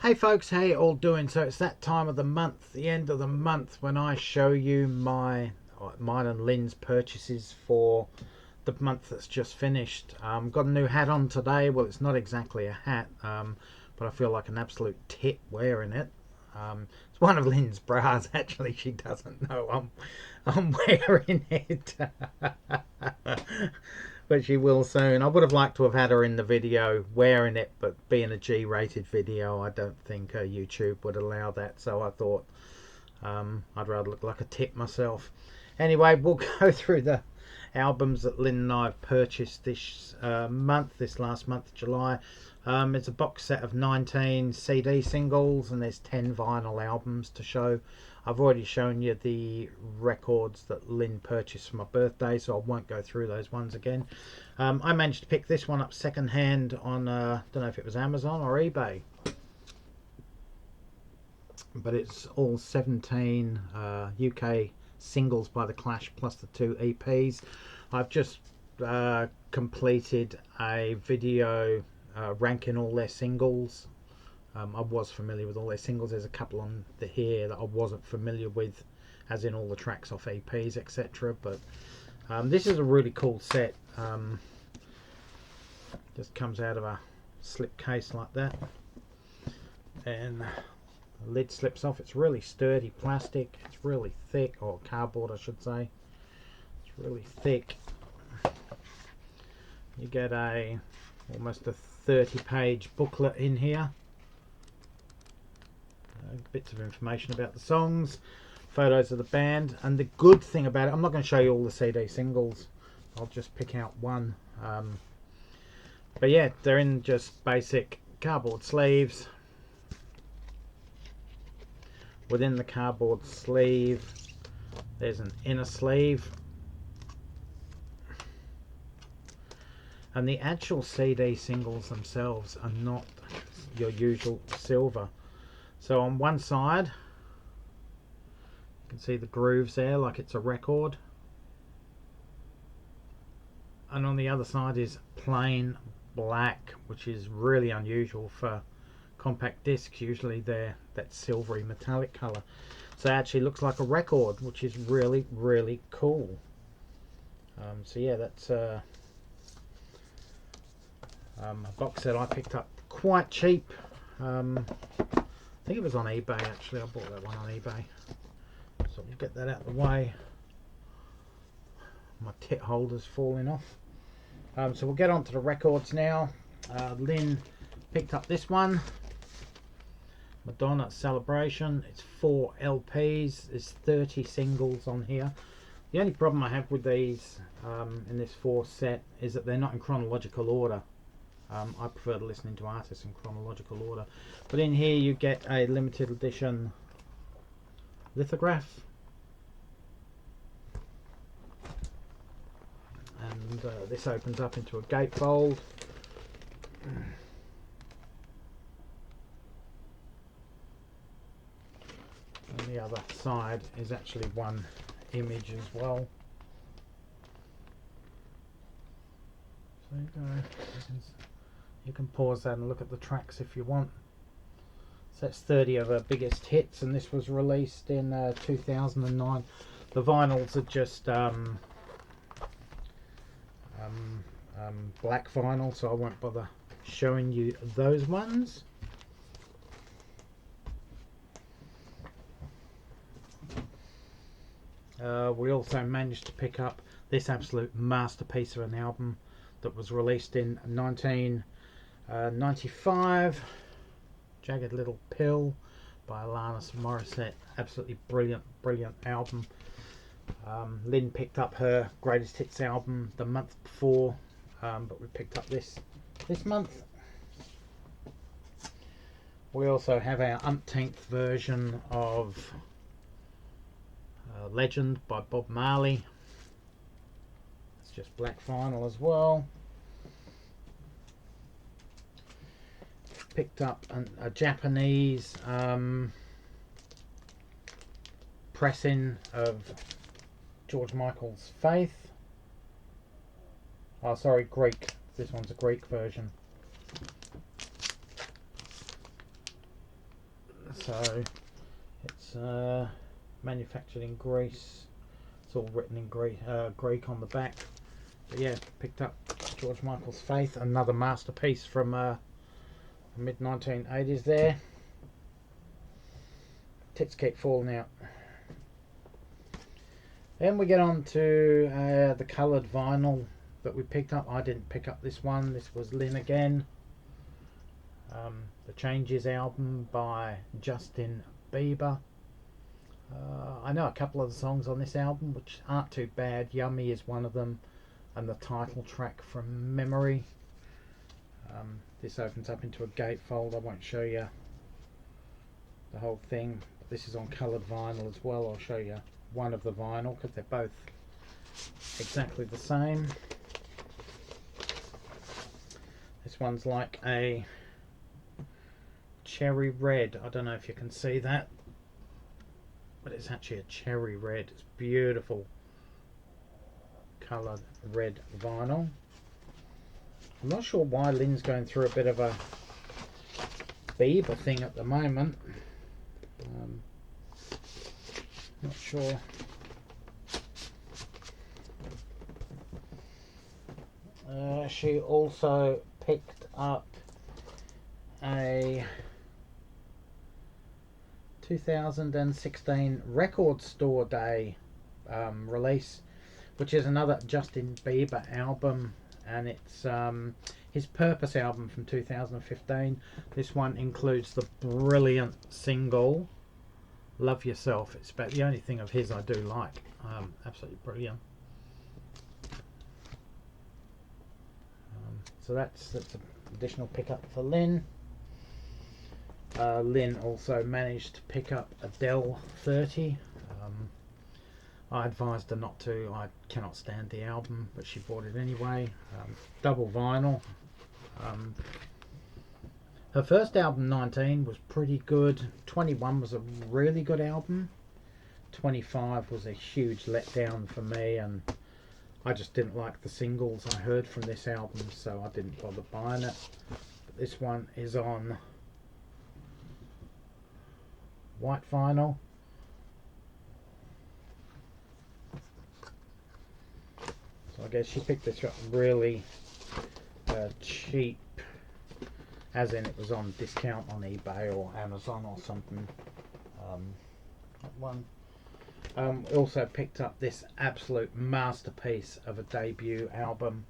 Hey folks, how you all doing? So it's that time of the month, the end of the month, when I show you mine and Lynne's purchases for the month that's just finished. Got a new hat on today. Well, it's not exactly a hat, but I feel like an absolute tit wearing it. It's one of Lynne's bras. Actually, she doesn't know I'm wearing it. But she will soon. I would have liked to have had her in the video wearing it, but being a G-rated video, I don't think YouTube would allow that. So I thought I'd rather look like a tit myself. Anyway, we'll go through the albums that Lynne and I have purchased this last month, July. It's a box set of 19 CD singles, and there's 10 vinyl albums to show. I've already shown you the records that Lynne purchased for my birthday, so I won't go through those ones again. I managed to pick this one up second hand on, don't know if it was Amazon or eBay, but it's all 17 UK singles by The Clash plus the 2 EPs. I've just completed a video ranking all their singles. I was familiar with all their singles. There's a couple on here that I wasn't familiar with, as in all the tracks off EPs, etc. But this is a really cool set. Just comes out of a slip case like that, and the lid slips off. It's really sturdy plastic. It's really thick, or cardboard I should say. It's really thick. You get almost a 30-page booklet in here. Bits of information about the songs, photos of the band, and the good thing about it, I'm not going to show you all the CD singles, I'll just pick out one. But yeah, they're in just basic cardboard sleeves. Within the cardboard sleeve there's an inner sleeve, and the actual CD singles themselves are not your usual silver. So on one side you can see the grooves there like it's a record, and on the other side is plain black, which is really unusual for compact discs. Usually they're that silvery metallic colour. So it actually looks like a record, which is really, really cool. So yeah, that's a box set I picked up quite cheap. I think it was on eBay actually. I bought that one on eBay. So we'll get that out of the way. My tit holder's falling off. So we'll get on to the records now. Lynne picked up this one, Madonna Celebration. It's 4 LPs. There's 30 singles on here. The only problem I have with these in this 4 set is that they're not in chronological order. I prefer to listening to artists in chronological order. But in here you get a limited edition lithograph. And this opens up into a gatefold. And the other side is actually one image as well. So you can pause that and look at the tracks if you want. So that's 30 of her biggest hits, and this was released in 2009. The vinyls are just black vinyl, so I won't bother showing you those ones. We also managed to pick up this absolute masterpiece of an album that was released in 1995, Jagged Little Pill by Alanis Morissette. Absolutely brilliant album. Lynne picked up her greatest hits album the month before, but we picked up this month. We also have our umpteenth version of Legend by Bob Marley. It's just black vinyl as well. Picked up a Japanese pressing of George Michael's Faith. Oh, sorry, Greek. This one's a Greek version. So it's manufactured in Greece. It's all written in Greek on the back. But yeah, picked up George Michael's Faith, another masterpiece from the mid 1980s there. Tits keep falling out. Then we get on to the coloured vinyl that we picked up. I didn't pick up this one. This was Lynne again. The Changes album by Justin Bieber. I know a couple of the songs on this album which aren't too bad. Yummy is one of them, and the title track From Memory. This opens up into a gatefold. I won't show you the whole thing, but this is on coloured vinyl as well. I'll show you one of the vinyl because they're both exactly the same. This one's like a cherry red. I don't know if you can see that, but it's actually a cherry red. It's beautiful coloured red vinyl. I'm not sure why Lynne's going through a bit of a Bieber thing at the moment. Not sure. She also picked up a 2016 Record Store Day release, which is another Justin Bieber album, and it's his Purpose album from 2015. This one includes the brilliant single Love Yourself. It's about the only thing of his I do like. Absolutely brilliant. So that's an additional pickup for Lynne. Lynne also managed to pick up Adele 30. I advised her not to. I cannot stand the album, but she bought it anyway. Double vinyl. Her first album, 19, was pretty good. 21 was a really good album. 25 was a huge letdown for me, and I just didn't like the singles I heard from this album, so I didn't bother buying it. But this one is on white vinyl. So I guess she picked this up really cheap, as in it was on discount on eBay or Amazon or something. That one. Also picked up this absolute masterpiece of a debut album,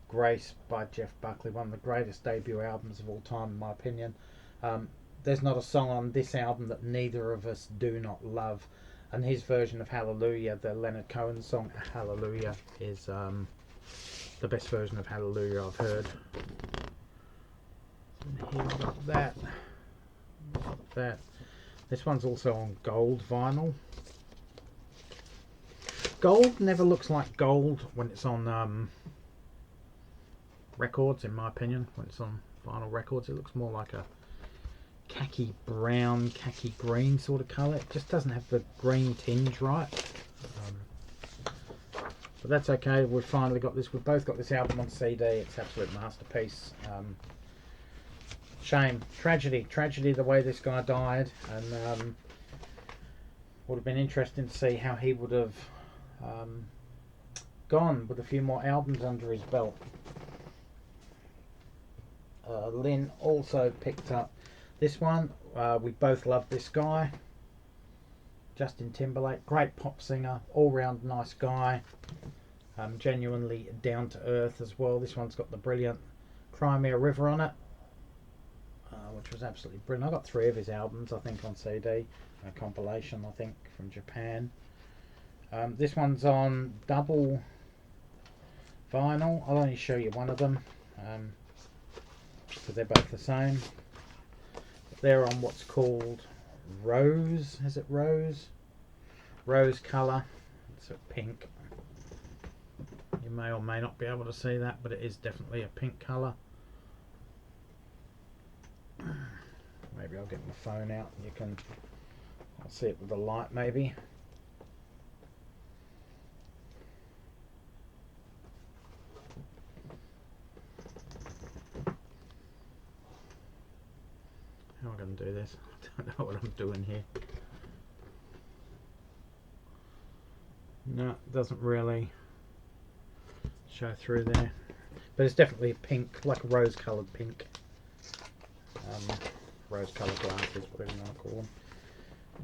Grace by Jeff Buckley, one of the greatest debut albums of all time in my opinion. There's not a song on this album that neither of us do not love, and his version of Hallelujah, the Leonard Cohen song Hallelujah, is the best version of Hallelujah I've heard. Here we've got that. That. This one's also on gold vinyl. Gold never looks like gold when it's on records, in my opinion. When it's on vinyl records, it looks more like a khaki brown, khaki green sort of colour. It just doesn't have the green tinge right. But that's okay. We've finally got this. We've both got this album on CD. It's an absolute masterpiece. Shame, tragedy the way this guy died, and would have been interesting to see how he would have gone with a few more albums under his belt. Lynne also picked up this one. We both love this guy, Justin Timberlake. Great pop singer, all-round nice guy, genuinely down to earth as well. This one's got the brilliant Crimea River on it, which was absolutely brilliant. I got 3 of his albums, I think, on CD, a compilation, I think, from Japan. This one's on double vinyl. I'll only show you one of them because they're both the same. They're on what's called rose. Is it rose? Rose colour. It's a pink. You may or may not be able to see that, but it is definitely a pink colour. Maybe I'll get my phone out and you can, I'll see it with the light maybe. How am I going to do this? I don't know what I'm doing here. No, it doesn't really show through there. But it's definitely a pink, like a rose-coloured pink. Rose-coloured glasses, whatever you want to call them.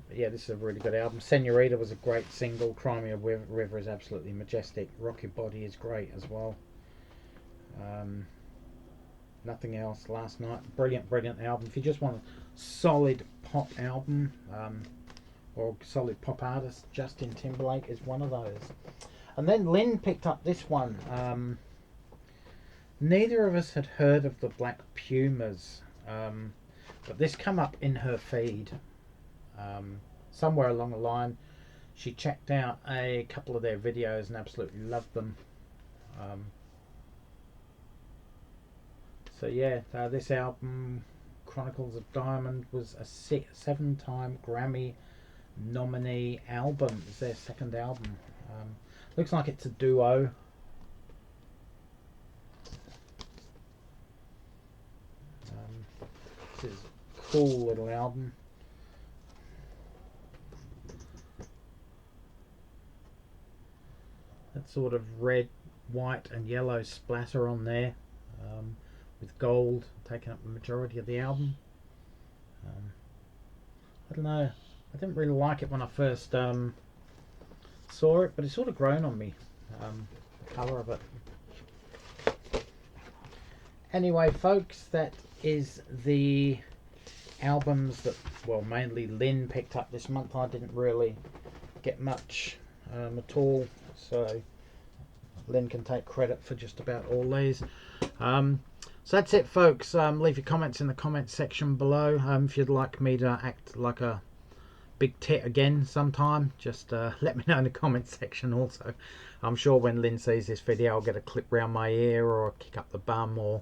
But yeah, this is a really good album. Senorita was a great single. Crimea River is absolutely majestic. Rocky Body is great as well. Nothing else. Last Night, brilliant album. If you just want a solid pop album, or solid pop artist, Justin Timberlake is one of those. And then Lynne picked up this one. Neither of us had heard of the Black Pumas, but this come up in her feed. Somewhere along the line, she checked out a couple of their videos and absolutely loved them. So yeah, this album, Chronicles of Diamond, was a 7-time Grammy nominee album. It's their second album. Looks like it's a duo. This is a cool little album. That sort of red, white and yellow splatter on there, with gold taking up the majority of the album. I don't know, I didn't really like it when I first saw it, but it's sort of grown on me, the colour of it. Anyway folks, that is the albums that, well, mainly Lynne picked up this month. I didn't really get much at all, so Lynne can take credit for just about all these. So that's it folks. Leave your comments in the comments section below. If you'd like me to act like a big tit again sometime, just let me know in the comments section also. I'm sure when Lynne sees this video I'll get a clip round my ear, or kick up the bum, or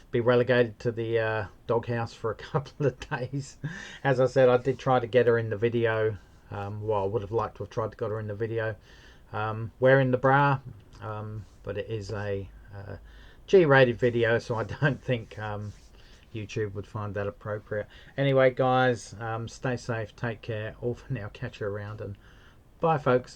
be relegated to the doghouse for a couple of days. As I said, I did try to get her in the video. Well, I would have liked to have tried to get her in the video wearing the bra, but it is a G-rated video, so I don't think YouTube would find that appropriate. Anyway guys, stay safe, take care, all for now, catch you around, and bye folks.